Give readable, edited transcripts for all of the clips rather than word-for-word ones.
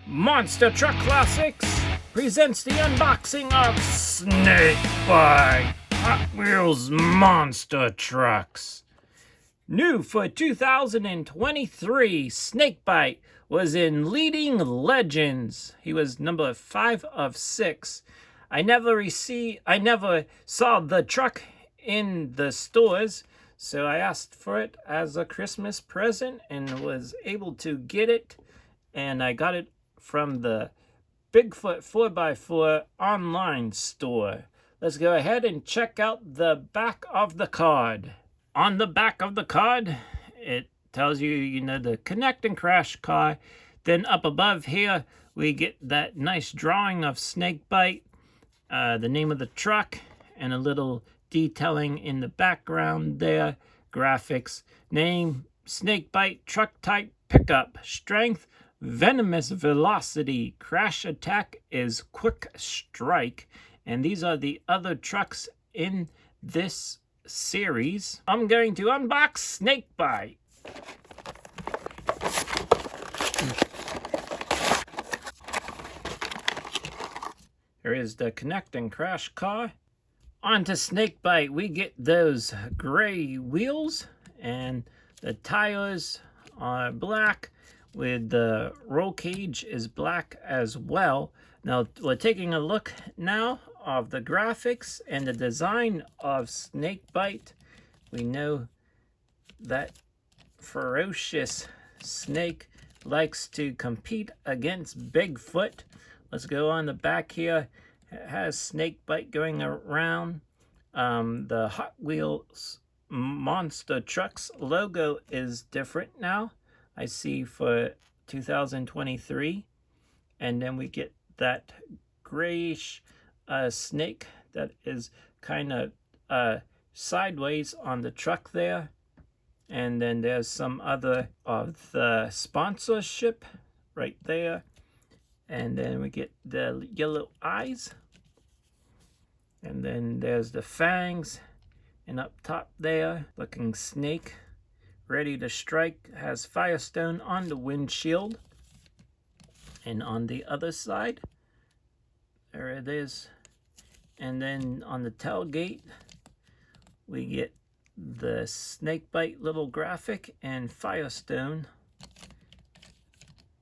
Monster Truck Classics presents the unboxing of Snakebite Hot Wheels Monster Trucks. New for 2023, Snakebite was in Leading Legends. He was number 5 of 6. I never saw the truck in the stores, so I asked for it as a Christmas present and was able to get it. And I got it from the Bigfoot 4x4 online store. Let's go ahead and check out the back of the card. On the back of the card, it tells you, the connect and crash car. Then up above here, we get that nice drawing of Snakebite, the name of the truck, and a little detailing in the background there. Graphics, name, Snakebite, truck type, pickup, strength, venomous velocity, crash attack is quick strike. And these are the other trucks in this series. I'm going to unbox Snakebite. Here is the connect and crash car. Onto Snakebite, we get those gray wheels, and the tires are black, with the roll cage is black as well. Now we're taking a look now of the graphics and the design of Snakebite. We know that ferocious snake likes to compete against Bigfoot. Let's go on the back here. It has Snakebite going around. The Hot Wheels Monster Trucks logo is different now, I see, for 2023. And then we get that grayish snake that is kind of sideways on the truck there. And then there's some other of the sponsorship right there. And then we get the yellow eyes. And then there's the fangs. And up top there, looking snake, ready to strike, has Firestone on the windshield. And on the other side, there it is. And then on the tailgate, we get the Snakebite little graphic and Firestone.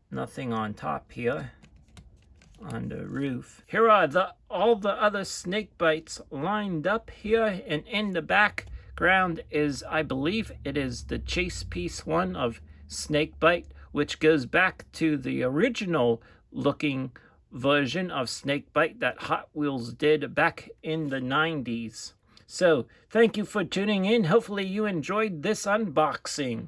Nothing on top here. On the roof. Here are all the other Snakebites lined up here, and in the background is, I believe it is the chase piece one of Snakebite, which goes back to the original looking version of Snakebite that Hot Wheels did back in the 90s. So thank you for tuning in. Hopefully you enjoyed this unboxing.